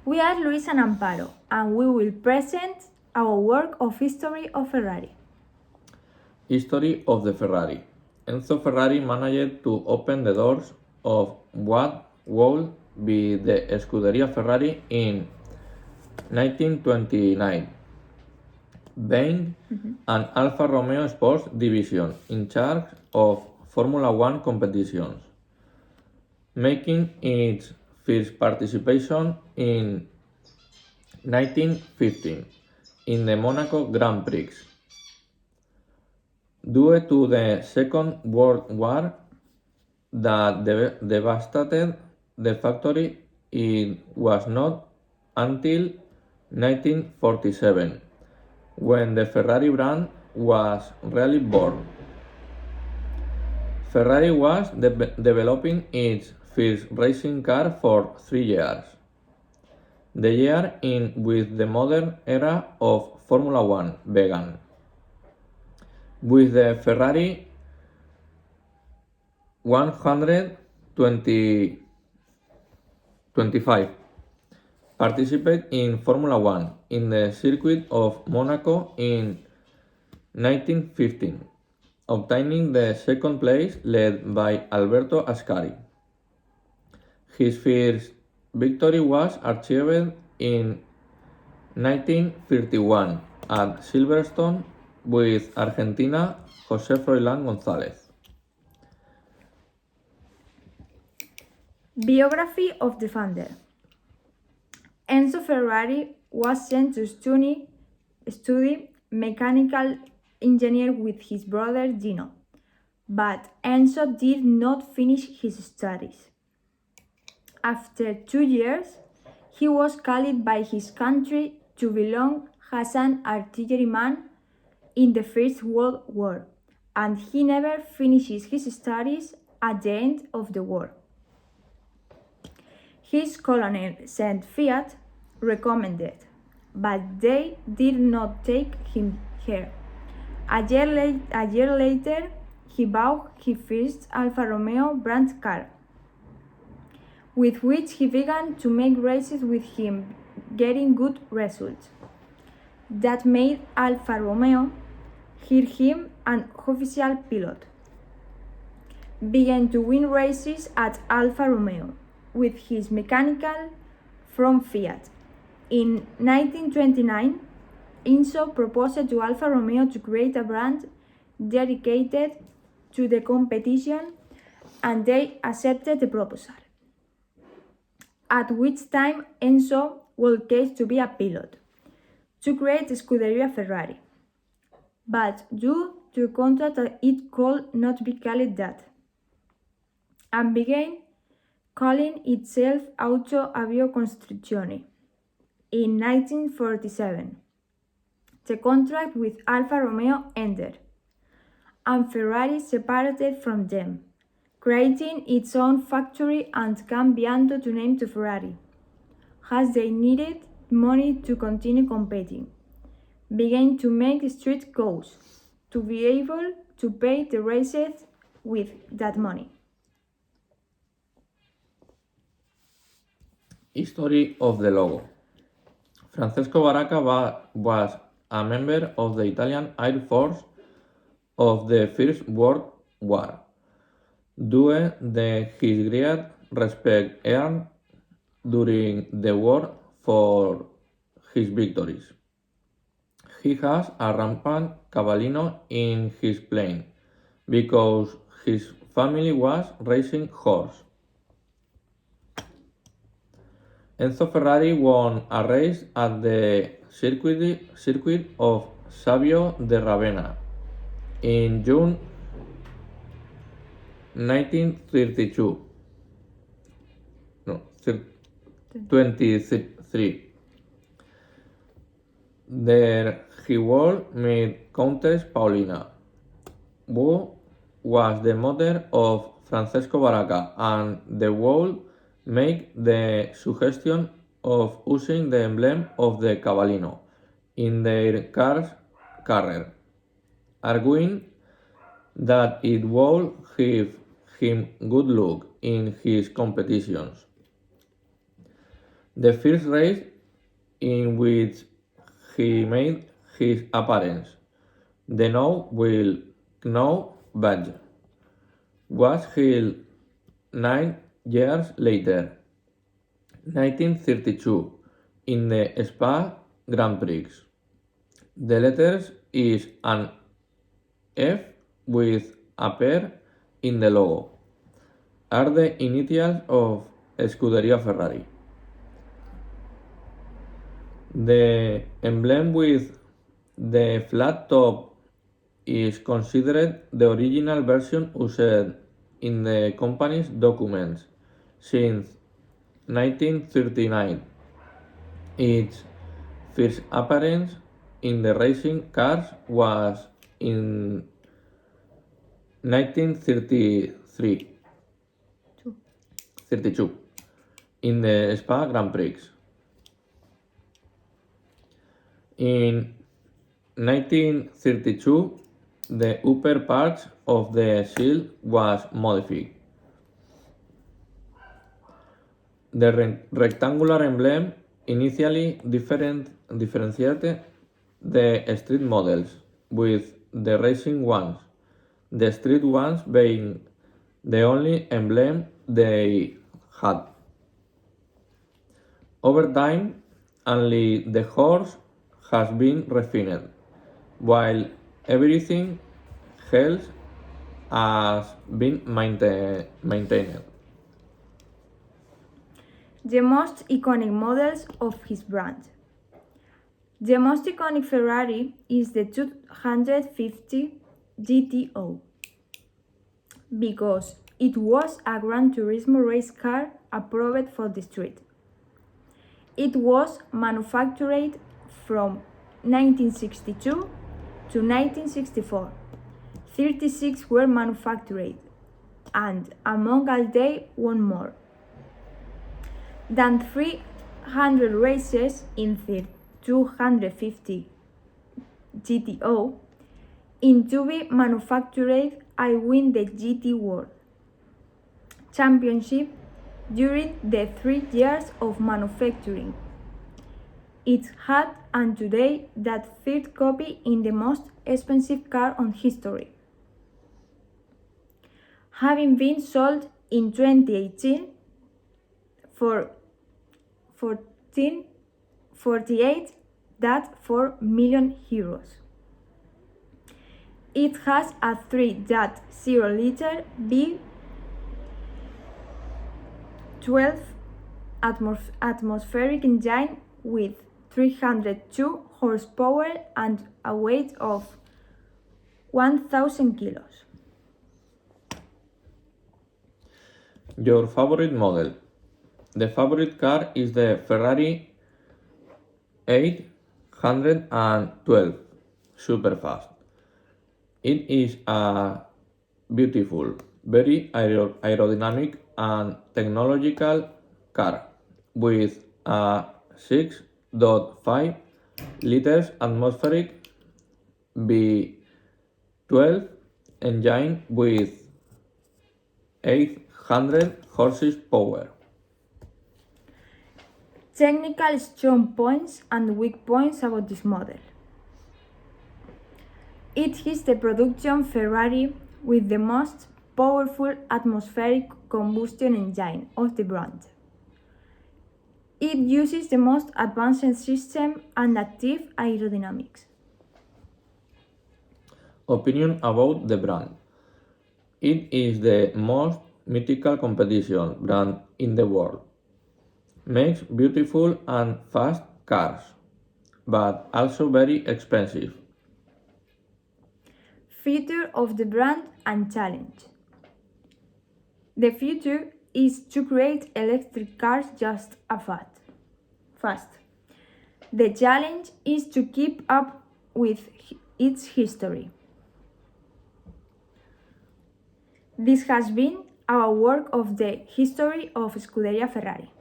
We are Luis and Amparo, and we will present our work of history of Ferrari. History of the Ferrari. Enzo Ferrari managed to open the doors of what would be the Scuderia Ferrari in 1929, being an Alfa Romeo Sports division in charge of Formula One competitions, making its first participation in 1915 in the Monaco Grand Prix. Due to the Second World War that devastated the factory, it was not until 1947 when the Ferrari brand was really born. Ferrari was developing its first racing car for 3 years. The year in which the modern era of Formula One began. With the Ferrari 125 participate in Formula One in the circuit of Monaco in 1915, obtaining the second place led by Alberto Ascari. His first victory was achieved in 1931 at Silverstone with Argentina José Froilán González. Biography of the founder. Enzo Ferrari was sent to study mechanical engineering with his brother Gino, but Enzo did not finish his studies. After 2 years, he was called by his country to belong as an artilleryman in the First World War, and he never finished his studies at the end of the war. His colonel Saint Fiat recommended, but they did not take him here. A year later, he bought his first Alfa Romeo brand car, with which he began to make races with him, getting good results. That made Alfa Romeo hire him an official pilot. Began to win races at Alfa Romeo with his mechanical from Fiat. In 1929, Enzo proposed to Alfa Romeo to create a brand dedicated to the competition, and they accepted the proposal. At which time Enzo would case to be a pilot, to create Scuderia Ferrari. But due to a contract it could not be called that, and began calling itself Auto Avio Costruzione. In 1947, the contract with Alfa Romeo ended, and Ferrari separated from them, creating its own factory and cambiando the name to Ferrari, as they needed money to continue competing. Began to make street cars to be able to pay the races with that money. History of the logo. Francesco Baracca was a member of the Italian Air Force of the First World War. Due to his great respect earned during the war for his victories, he has a rampant cavallino in his plane because his family was raising horse. Enzo Ferrari won a race at the circuit of Savio de Ravenna in June 1932. 23. There he would meet Countess Paulina, who was the mother of Francesco Baracca, and they would make the suggestion of using the emblem of the cavallino in their car's carrier, arguing that it would give him good luck in his competitions. The first race in which he made his appearance, the now badge, was held 9 years later, 1932, in the Spa Grand Prix. The letters is an F with a pair in the logo. Are the initials of Scuderia Ferrari. The emblem with the flat top is considered the original version used in the company's documents since 1939. Its first appearance in the racing cars was in 1932 in the Spa Grand Prix. In 1932, the upper part of the shield was modified. The rectangular emblem initially differentiated the street models with the racing ones, the street ones being the only emblem they had. Over time, only the horse has been refined, while everything else has been maintained. The most iconic models of his brand. The most iconic Ferrari is the 250 GTO because it was a Gran Turismo race car approved for the street. It was manufactured from 1962 to 1964. 36 were manufactured, and among all they won more than 300 races in the 250 GTO. In to be manufactured, I win the GT World Championship during the 3 years of manufacturing. It had and today that third copy in the most expensive car on history, having been sold in 2018 for 48.4 million euros. It has a 3.0-liter V12 atmospheric engine with 302 horsepower and a weight of 1,000 kilos. Your favorite model. The favorite car is the Ferrari 812 Superfast. It is a beautiful, very aerodynamic and technological car with a 6.5 liters atmospheric V12 engine with 800 horsepower. Technical strong points and weak points about this model. It is the production Ferrari with the most powerful atmospheric combustion engine of the brand. It uses the most advanced system and active aerodynamics. Opinion about the brand. It is the most mythical competition brand in the world. Makes beautiful and fast cars, but also very expensive. Future of the brand and challenge. The future is to create electric cars just as fast. The challenge is to keep up with its history. This has been our work of the history of Scuderia Ferrari.